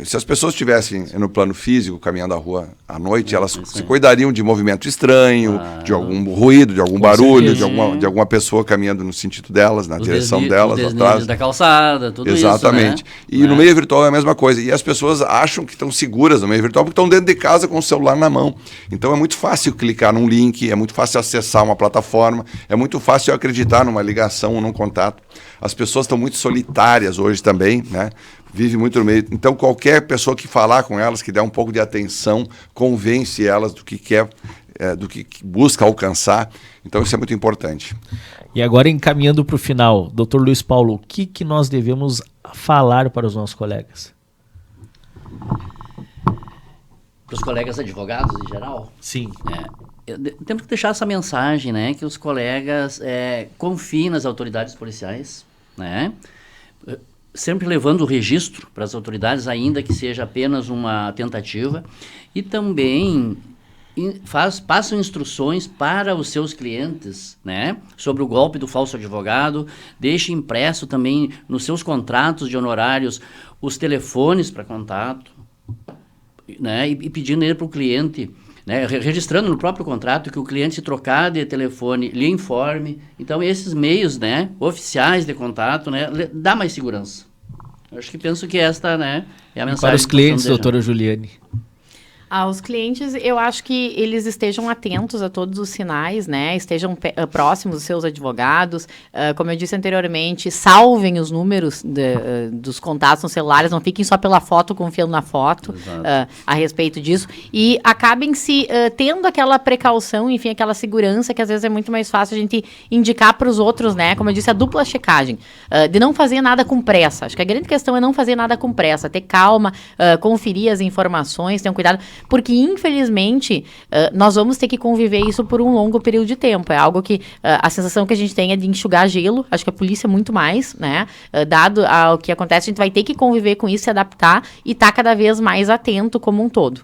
Se as pessoas estivessem no plano físico, caminhando a rua à noite, elas se cuidariam de movimento estranho, de algum ruído, de algum barulho, de alguma pessoa caminhando no sentido delas, na direção delas, atrás. Da calçada, tudo Exatamente. Isso, né? E no meio virtual é a mesma coisa. E as pessoas acham que estão seguras no meio virtual porque estão dentro de casa com o celular na mão. Então é muito fácil clicar num link, é muito fácil acessar uma plataforma, é muito fácil acreditar numa ligação ou num contato. As pessoas estão muito solitárias hoje também, né? Vive muito no meio. Então, qualquer pessoa que falar com elas, que der um pouco de atenção, convence elas do que quer, do que busca alcançar. Então, isso é muito importante. E agora, encaminhando para o final, Dr. Luiz Paulo, o que nós devemos falar para os nossos colegas? Para os colegas advogados, em geral? Sim. Temos que deixar essa mensagem, né? Que os colegas confiem nas autoridades policiais, né? Sempre levando o registro para as autoridades, ainda que seja apenas uma tentativa, e também passam instruções para os seus clientes, né, sobre o golpe do falso advogado, deixe impresso também nos seus contratos de honorários os telefones para contato, né, e pedindo ele para o cliente, né, registrando no próprio contrato que o cliente, se trocar de telefone, lhe informe. Então, esses meios, né, oficiais de contato, né, dá mais segurança. Penso que esta, né, é a mensagem. Para os clientes, doutora Juliane. Aos clientes, eu acho que eles estejam atentos a todos os sinais, né? Estejam próximos dos seus advogados. Como eu disse anteriormente, salvem os números dos contatos nos celulares, não fiquem só pela foto, confiando na foto a respeito disso. E acabem tendo aquela precaução, enfim, aquela segurança que às vezes é muito mais fácil a gente indicar para os outros, né? Como eu disse, a dupla checagem. De não fazer nada com pressa. Acho que a grande questão é não fazer nada com pressa, ter calma, conferir as informações, ter um cuidado. Porque, infelizmente, nós vamos ter que conviver isso por um longo período de tempo. É algo que a sensação que a gente tem é de enxugar gelo. Acho que a polícia é muito mais, né? Dado ao que acontece, a gente vai ter que conviver com isso, se adaptar e estar cada vez mais atento como um todo.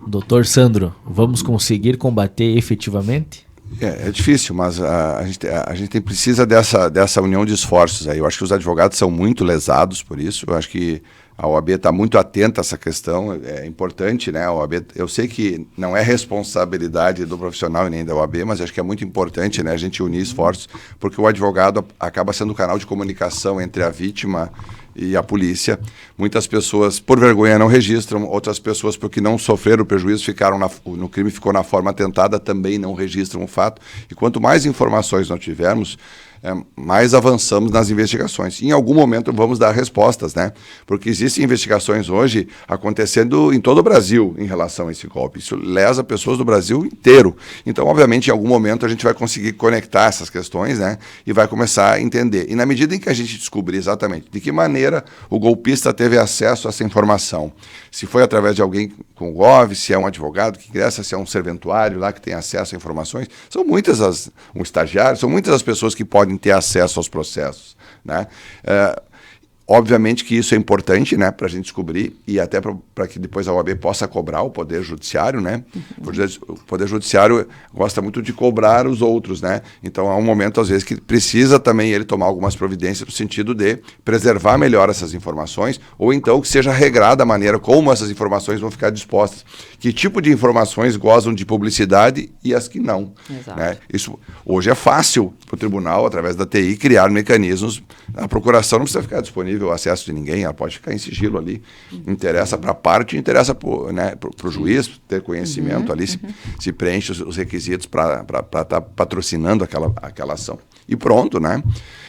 Doutor Sandro, vamos conseguir combater efetivamente? É difícil, mas a gente precisa dessa união de esforços aí. Eu acho que os advogados são muito lesados por isso. Eu acho que a OAB está muito atenta a essa questão, é importante, né? A OAB, eu sei que não é responsabilidade do profissional e nem da OAB, mas acho que é muito importante, né, a gente unir esforços, porque o advogado acaba sendo o canal de comunicação entre a vítima e a polícia. Muitas pessoas, por vergonha, não registram, outras pessoas, porque não sofreram prejuízo, no crime ficou na forma atentada, também não registram o fato. E quanto mais informações nós tivermos, mais avançamos nas investigações. Em algum momento vamos dar respostas, né? Porque existem investigações hoje acontecendo em todo o Brasil em relação a esse golpe. Isso lesa pessoas do Brasil inteiro. Então, obviamente, em algum momento a gente vai conseguir conectar essas questões, né? E vai começar a entender. E na medida em que a gente descobrir exatamente de que maneira o golpista teve acesso a essa informação, se foi através de alguém com o GOV, se é um advogado que ingressa, se é um serventuário lá que tem acesso a informações, são muitas um estagiário, são muitas as pessoas que podem ter acesso aos processos, né? Obviamente que isso é importante, né, para a gente descobrir e até para que depois a OAB possa cobrar o Poder Judiciário, né? O Poder Judiciário gosta muito de cobrar os outros, né? Então há um momento, às vezes, que precisa também ele tomar algumas providências no sentido de preservar melhor essas informações ou então que seja regrada a maneira como essas informações vão ficar dispostas. Que tipo de informações gozam de publicidade e as que não. Exato. Né? Isso hoje é fácil para o tribunal, através da TI, criar mecanismos. A procuração não precisa ficar disponível disponível o acesso de ninguém, ela pode ficar em sigilo ali. Interessa para a parte, interessa para o juiz ter conhecimento ali, se preenche os requisitos para estar patrocinando aquela ação. E pronto, né?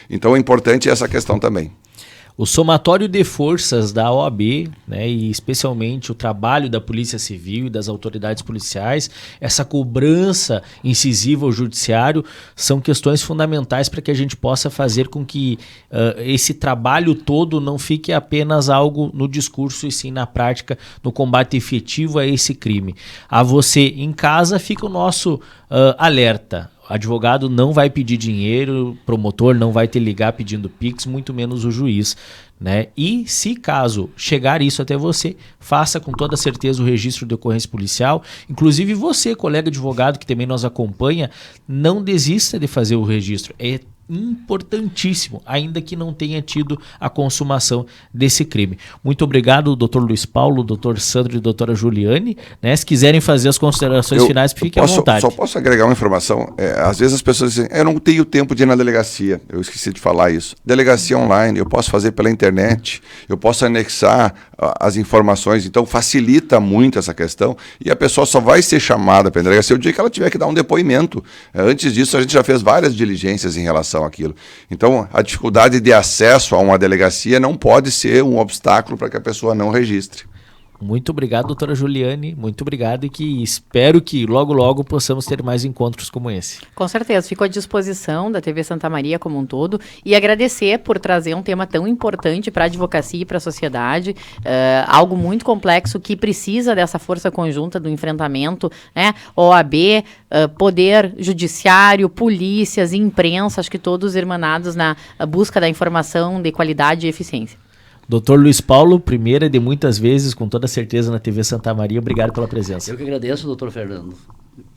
Então é importante essa questão também. O somatório de forças da OAB, né, e especialmente o trabalho da Polícia Civil e das autoridades policiais, essa cobrança incisiva ao judiciário, são questões fundamentais para que a gente possa fazer com que esse trabalho todo não fique apenas algo no discurso e sim na prática, no combate efetivo a esse crime. A você em casa fica o nosso alerta. Advogado não vai pedir dinheiro, promotor não vai te ligar pedindo Pix, muito menos o juiz, né? E se caso chegar isso até você, faça com toda certeza o registro de ocorrência policial. Inclusive você, colega advogado que também nos acompanha, não desista de fazer o registro. É importantíssimo, ainda que não tenha tido a consumação desse crime. Muito obrigado, doutor Luiz Paulo, doutor Sandro e doutora Juliane, né? Se quiserem fazer as considerações finais, fiquem à vontade. Só posso agregar uma informação. Às vezes as pessoas dizem, eu não tenho tempo de ir na delegacia. Eu esqueci de falar isso. Delegacia online, eu posso fazer pela internet, eu posso anexar as informações, então facilita muito essa questão e a pessoa só vai ser chamada para a delegacia o dia que ela tiver que dar um depoimento. Antes disso, a gente já fez várias diligências em relação àquilo. Então, a dificuldade de acesso a uma delegacia não pode ser um obstáculo para que a pessoa não registre. Muito obrigado, doutora Juliane, muito obrigado e que espero que logo, logo possamos ter mais encontros como esse. Com certeza, fico à disposição da TV Santa Maria como um todo e agradecer por trazer um tema tão importante para a advocacia e para a sociedade, algo muito complexo que precisa dessa força conjunta do enfrentamento, né? OAB, Poder Judiciário, polícias, imprensa, acho que todos irmanados na busca da informação de qualidade e eficiência. Doutor Luiz Paulo, primeira de muitas vezes, com toda certeza, na TV Santa Maria. Obrigado pela presença. Eu que agradeço, doutor Fernando,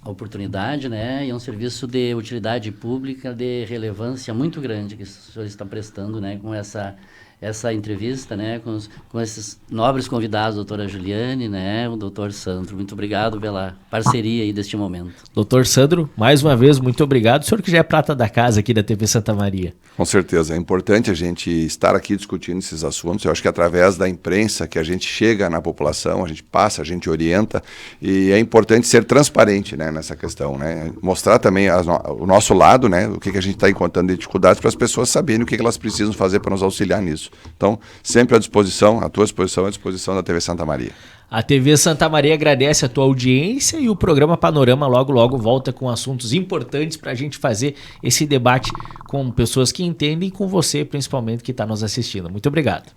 a oportunidade, né? E é um serviço de utilidade pública, de relevância muito grande que o senhor está prestando, né? Com essa entrevista, né? Com esses nobres convidados, a doutora Juliane, né? O doutor Sandro. Muito obrigado pela parceria aí deste momento. Doutor Sandro, mais uma vez, muito obrigado. O senhor que já é prata da casa aqui da TV Santa Maria. Com certeza, é importante a gente estar aqui discutindo esses assuntos. Eu acho que através da imprensa que a gente chega na população, a gente passa, a gente orienta e é importante ser transparente, né, nessa questão, né? Mostrar também o nosso lado, né, o que a gente está encontrando de dificuldades para as pessoas saberem o que elas precisam fazer para nos auxiliar nisso. Então, sempre à disposição, à tua disposição, à disposição da TV Santa Maria. A TV Santa Maria agradece a tua audiência e o programa Panorama logo, logo volta com assuntos importantes para a gente fazer esse debate com pessoas que entendem e com você, principalmente, que está nos assistindo. Muito obrigado.